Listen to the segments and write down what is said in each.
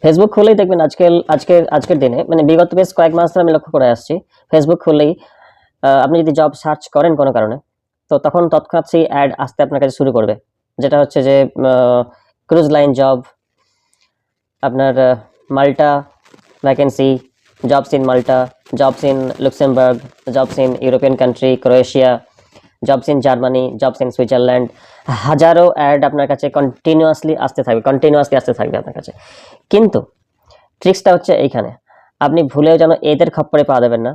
Facebook খুললেই দেখবেন আজকের দিনে মানে বিগত বেশ কয়েক মাস ধরে আমি লক্ষ্য করে আসছি, ফেসবুক খুললেই আপনি যদি জব সার্চ করেন কোনো কারণে, তো তখন তৎক্ষণাৎ সেই অ্যাড আসতে আপনার কাছে শুরু করবে, যেটা হচ্ছে যে ক্রুজ লাইন জব, আপনার Malta vacancy, jobs in Malta, jobs in Luxembourg, jobs in European country, Croatia, jobs in Germany, jobs in Switzerland. হাজারো অ্যাড আপনার কাছে কন্টিনিউয়াসলি আসতে থাকবে আপনার কাছে। কিন্তু ট্রিক্সটা হচ্ছে এইখানে, আপনি ভুলেও যেন এদের খপ্পরে পা দেবেন না।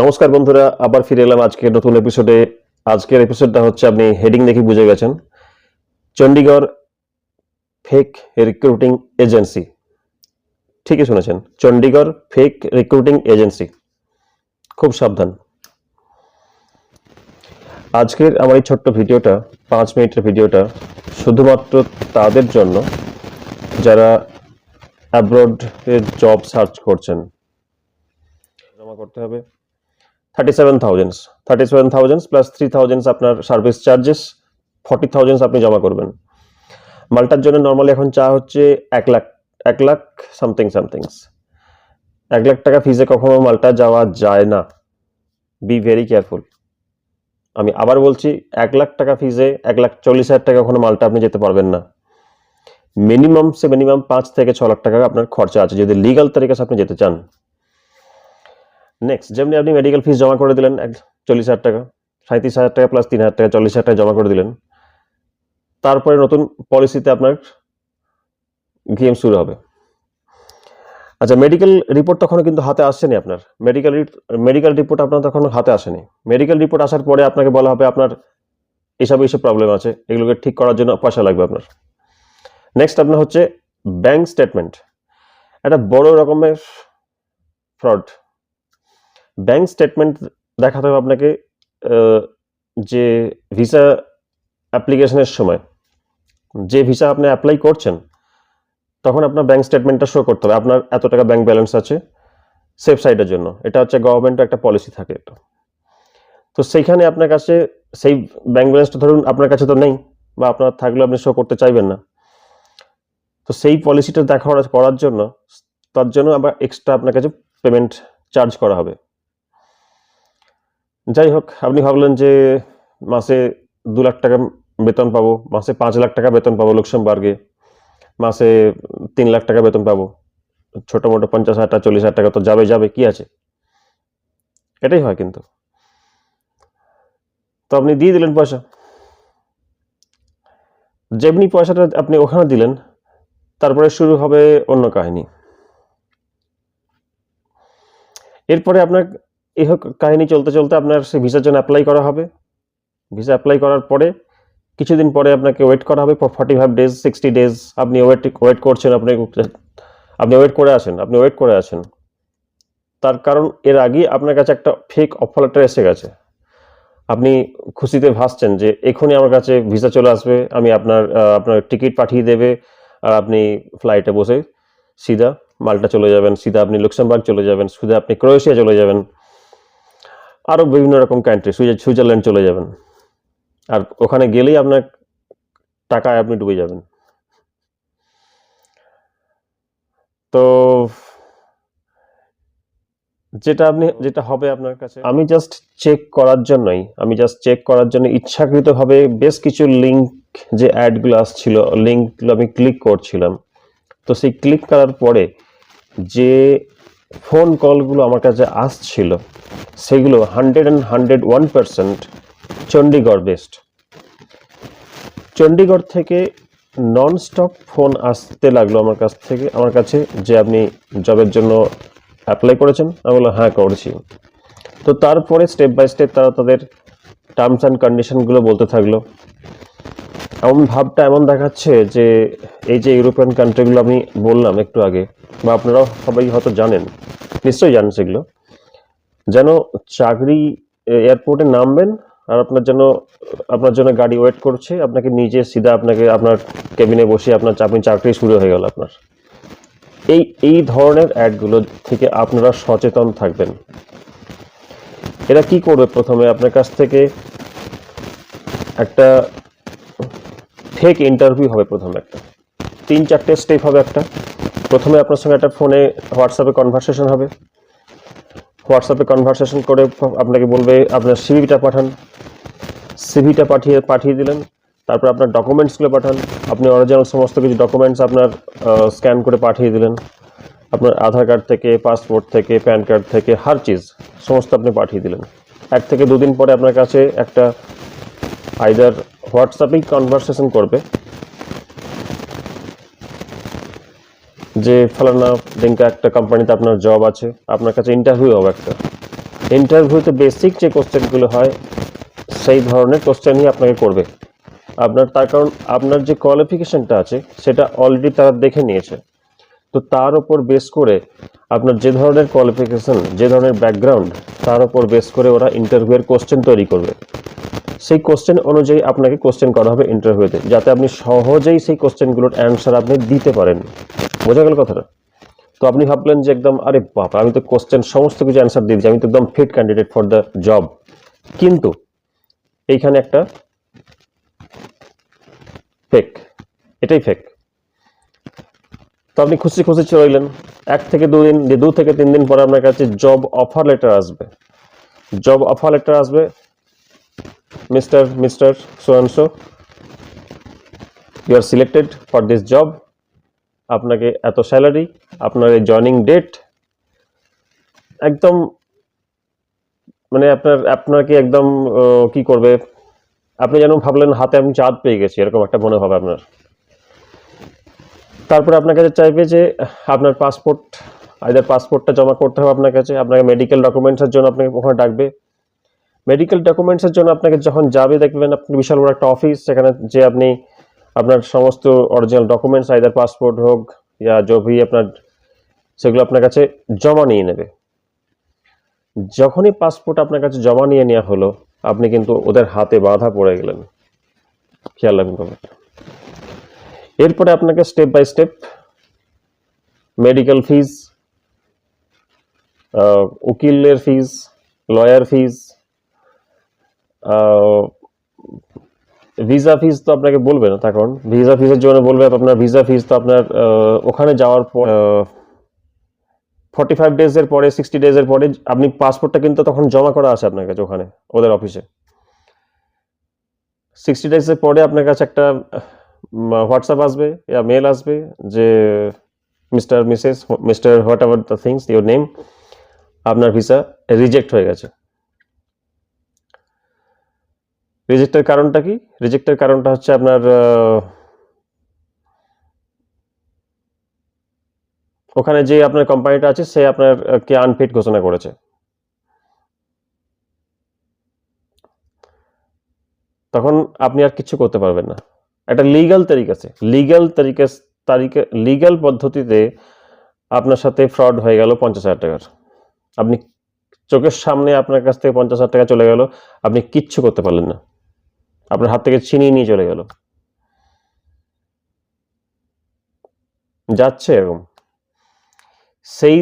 নমস্কার বন্ধুরা, আবার ফিরে এলাম আজকে নতুন এপিসোডে। আজকের এপিসোডটা হচ্ছে, আপনি হেডিং দেখে বুঝে গেছেন, চণ্ডীগড় ফেক রিক্রুটিং এজেন্সি। ঠিকই শুনেছেন, চণ্ডীগড় ফেক রিক্রুটিং এজেন্সি। খুব সাবধান। আজকের আমার এই ছোট্ট ভিডিওটা, 5 মিনিটের ভিডিওটা, শুধুমাত্র তাদের জন্য যারা অ্যাব্রড এর জব সার্চ করছেন। জমা করতে হবে 37,000 প্লাস 3,000 আপনার সার্ভিস চার্জেস, 40,000 আপনি জমা করবেন। মাল্টার জন্য নর্মালি এখন চা হচ্ছে 1 লাখ সামথিং। 1 লাখ টাকা ফিজে কখনো মাল্টা যাওয়া যায় না। Be very careful. আমি আবার বলছি, 1 লাখ টাকা ফিজে 1,40,000 টাকা কখনো মাল্টা আপনি যেতে পারবেন না। মিনিমাম 5 থেকে 6 লাখ টাকা আপনার খরচা আছে যদি লিগাল তরিকে আপনি যেতে চান। নেক্সট, যেমনি আপনি মেডিকেল ফিস জমা করে দিলেন 40,000 টাকা, 37,000 টাকা প্লাস 3,000 টাকা, 40,000 টাকা জমা করে দিলেন। তারপরে নতুন পলিসিতে আপনার গেম শুরু হবে। আচ্ছা, মেডিকেল রিপোর্ট তখনও কিন্তু হাতে আসেনি আপনার। মেডিকেল রিপোর্ট আপনার তখন হাতে আসেনি। মেডিকেল রিপোর্ট আসার পরে আপনাকে বলা হবে আপনার এইসব প্রবলেম আছে, এগুলোকে ঠিক করার জন্য পয়সা লাগবে আপনার। নেক্সট আপনার হচ্ছে ব্যাংক স্টেটমেন্ট। একটা বড় রকমের ফ্রড। ব্যাংক স্টেটমেন্ট দেখাতে হবে আপনাকে যে ভিসা অ্যাপ্লিকেশনের সময়, যে ভিসা আপনি অ্যাপ্লাই করছেন, তখন আপনার ব্যাংক স্টেটমেন্টটা শো করতে হবে আপনার এত টাকা ব্যাংক ব্যালেন্স আছে সেফ সাইডের জন্য। এটা হচ্ছে গভর্নমেন্টের একটা পলিসি থাকে এটা। তো সেইখানে আপনার কাছে সেই ব্যাংক ব্যালেন্সটা ধরুন আপনার কাছে তো নেই, বা আপনার থাকলেও আপনি শো করতে চাইবেন না। তো সেই পলিসিটা করার জন্য, তার জন্য আবার এক্সট্রা আপনার কাছে পেমেন্ট চার্জ করা হবে। যাই হোক, আপনি ভাবলেন যে মাসে 2 লাখ টাকা বেতন পাবো, মাসে 5 লাখ টাকা বেতন পাবো লুক্সেমবার্গে, মাসে 3 লাখ টাকা বেতন পাবো, ছোট মোটো 50,000 টাকা 40,000 টাকা তো যাবে, কি আছে, এটাই হয়। কিন্তু তো আপনি দিয়ে দিলেন পয়সা। যেমনি পয়সাটা আপনি ওখানে দিলেন, তারপরে শুরু হবে অন্য কাহিনী। এরপরে আপনার এই কাহিনী চলতে চলতে আপনার সেই ভিসার জন্য অ্যাপ্লাই করা হবে। ভিসা অ্যাপ্লাই করার পরে কিছুদিন পরে আপনাকে ওয়েট করা হবে 45 ডেজ 60 ডেজ। আপনি ওয়েট করছেন, আপনি ওয়েট করে আছেন। তার কারণ এর আগে আপনার কাছে একটা ফেক অফার লেটার এসে গেছে। আপনি খুশিতে ভাসছেন যে এখনই আমার কাছে ভিসা চলে আসবে, আমি আপনার টিকিট পাঠিয়ে দেবে, আর আপনি ফ্লাইটে বসে সিধা মাল্টা চলে যাবেন, সিধা আপনি লুক্সেমবার্গ চলে যাবেন, সিধা আপনি ক্রোয়েশিয়া চলে যাবেন, আরও বিভিন্ন রকম কান্ট্রি, সুইজারল্যান্ড চলে যাবেন। আর ওখানে গেলেই আপনার টাকায় আপনি ডুবে যাবেন। তো যেটা হবে আপনার কাছে, আমি জাস্ট চেক করার জন্য ইচ্ছাকৃতভাবে বেশ কিছু লিঙ্ক, যে অ্যাডগুলো আসছিল, লিঙ্কগুলো আমি ক্লিক করছিলাম। তো সেই ক্লিক করার পরে যে ফোন কলগুলো আমার কাছে আসছিল, সেগুলো 101% চণ্ডীগড় বেসড। চণ্ডীগড় থেকে নন স্টপ ফোন আসতে লাগলো আমার কাছে যে আপনি জবের জন্য অ্যাপ্লাই করেছেন। আমি বললাম হ্যাঁ করেছি। তো তারপরে স্টেপ বাই স্টেপ তারা তাদের টার্মস অ্যান্ড কন্ডিশনগুলো বলতে থাকলো। ভাবটা এমন দেখাচ্ছে যে এই যে ইউরোপিয়ান কান্ট্রিগুলো আমি বললাম একটু আগে, বা আপনারাও সবাই হয়তো জানেন, নিশ্চয়ই জানেন সেগুলো, যেন চাকরি এয়ারপোর্টে নামবেন আর আপনার জন্য গাড়ি ওয়েট করছে, আপনাকে নিজে সিধা আপনার কেবিনে বসে আপনি চাকরি শুরু হয়ে গেল আপনার। এই ধরনের অ্যাডগুলো থেকে আপনারা সচেতন থাকবেন। এরা কি করবে, প্রথমে আপনার কাছ থেকে একটা ফেক ইন্টারভিউ হবে। প্রথমে একটা 3-4টে স্টেপ হবে। প্রথমে আপনার সঙ্গে একটা ফোনে হোয়াটসঅ্যাপে কনভারসেশন হবে। হোয়াটসঅ্যাপে কনভারসেশন করে আপনাকে বলবে আপনার সিভিটা পাঠান। সিভিটা পাঠিয়ে দিলেন। তারপর আপনার ডকুমেন্টসগুলো পাঠান। আপনি অরিজিনাল সমস্ত কিছু ডকুমেন্টস আপনার স্ক্যান করে পাঠিয়ে দিলেন। আপনার আধার কার্ড থেকে, পাসপোর্ট থেকে, প্যান কার্ড থেকে হার চিজ সমস্ত আপনি পাঠিয়ে দিলেন। 1 থেকে 2 দিন পরে আপনার কাছে একটা আইদার হোয়াটসঅ্যাপেই কনভারসেশন করবে যে ফলানা ডিঙ্কা একটা কোম্পানিতে আপনার জব আছে, আপনার কাছে ইন্টারভিউ হবে। একটা ইন্টারভিউতে বেসিক যে কোশ্চেনগুলো হয় সেই ধরনের কোশ্চেনই আপনাকে করবে। তার কারণ আপনার যে কোয়ালিফিকেশনটা আছে সেটা অলরেডি তারা দেখে নিয়েছে। তো তার উপর বেস করে আপনার যে ধরনের কোয়ালিফিকেশন, যে ধরনের ব্যাকগ্রাউন্ড, তার উপর বেস করে ওরা ইন্টারভিউয়ের কোশ্চেন তৈরি করবে। সেই কোশ্চেন অনুযায়ী আপনাকে কোশ্চেন করা হবে ইন্টারভিউতে, যাতে আপনি সহজেই সেই কোশ্চেনগুলোর অ্যান্সার আপনি দিতে পারেন। বোঝা গেল কথাটা? তো আপনি ভাবলেন যে একদম আরে বাবা, আমি তো কোশ্চেন সমস্ত কিছু অ্যান্সার দিয়ে দিচ্ছি, আমি তো একদম fit candidate for the job. কিন্তু এইখানে একটা ফেক, এটাই ফেক। তো আপনি খুশি খুশি চললেন। 1 থেকে 2 দিন, 2 থেকে 3 দিন পরে আপনার কাছে জব অফার লেটার আসবে। জব অফার লেটার আসবে, mister so and so, you are selected for this job, আপনাকে এত স্যালারি, আপনার এই জয়নিং ডেট, একদম মানে আপনাকে একদম কি করবে, আপনি যেন ভাবলেন হাতে আমি চাঁদ পেয়ে গেছি, এরকম একটা মনে হবে আপনার। তারপরে আপনার কাছে চাইবে যে আপনার পাসপোর্টটা জমা করতে হবে আপনার কাছে। আপনাকে মেডিকেল ডকুমেন্টসের জন্য আপনাকে ওখানে ডাকবে। মেডিকেল ডকুমেন্টসের জন্য আপনাকে যখন যাবে, দেখবেন আপনি বিশাল বড় একটা অফিস, সেখানে যে আপনি আপনার সমস্ত অরিজিনাল ডকুমেন্টস আইদার পাসপোর্ট হোক ইয়া জবি আপনার, সেগুলো আপনার কাছে জমা নিয়ে নেবে। যখনই পাসপোর্ট আপনার কাছে জমা নিয়ে নেওয়া হলো, আপনি কিন্তু ওদের হাতে বাঁধা পড়ে গেলেন। খেয়াল রাখবেন ব্যাপারটা। এরপরে আপনাকে স্টেপ বাই স্টেপ মেডিকেল ফিজ, উকিলের ফিজ, লয়ার ফিজ, ভিসা ফিজ তো আপনাকে বলবে না, তার কারণ ভিসা ফিজের জন্য বলবে আপনার ভিসা ফিজ তো আপনার ওখানে যাওয়ার পর 45 ডেজের পরে, 60 ডেজের পরে আপনি পাসপোর্টটা কিন্তু তখন জমা করা আছে আপনার কাছে ওখানে ওদের অফিসে। 60 ডেজের পরে আপনার কাছে একটা হোয়াটসঅ্যাপ আসবে ইয়া মেল আসবে যে mister what ever the things your name, আপনার ভিসা রিজেক্ট হয়ে গেছে। রিজেক্টের কারণটা কি? রিজেক্টের কারণটা হচ্ছে আপনার ওখানে যে আপনার কোম্পানিটা আছে সে আপনার কে আনফিট ঘোষণা করেছে। তখন আপনি আর কিছু করতে পারবেন না। একটা লিগ্যাল পদ্ধতিতে আপনার সাথে ফ্রড হয়ে গেল 50,000 টাকার। আপনি চোখের সামনে আপনার কাছ থেকে 50,000 টাকা চলে গেল, আপনি কিচ্ছু করতে পারলেন না, আপনার হাত থেকে ছিনিয়ে নিয়ে চলে গেল। যাচ্ছে এরকম। সেই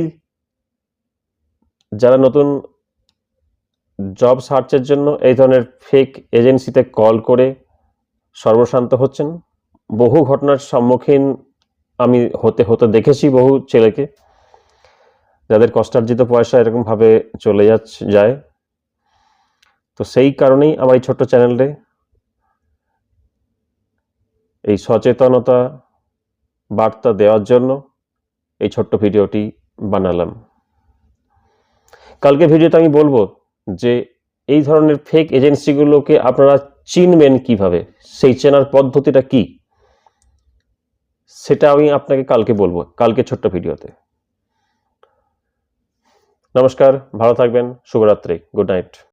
যারা নতুন জব সার্চের জন্য এই ধরনের ফেক এজেন্সিতে কল করে সর্বশান্ত হচ্ছেন, বহু ঘটনার সম্মুখীন আমি হতে দেখেছি বহু ছেলেকে, যাদের কষ্টার্জিত পয়সা এরকমভাবে চলে যায়। তো সেই কারণেই আমার এই ছোট্ট চ্যানেলে এই সচেতনতা বার্তা দেওয়ার জন্য এই ছোট্ট ভিডিওটি বানালাম। কালকে ভিডিওতে আমি বলবো যে এই ধরনের ফেক এজেন্সিগুলোকে আপনারা চিনবেন কিভাবে, সেই চেনার পদ্ধতিটা কি, সেটা আমি আপনাকে কালকে বলবো, কালকে ছোট্ট ভিডিওতে। নমস্কার, ভালো থাকবেন, শুভরাত্রি, গুড নাইট।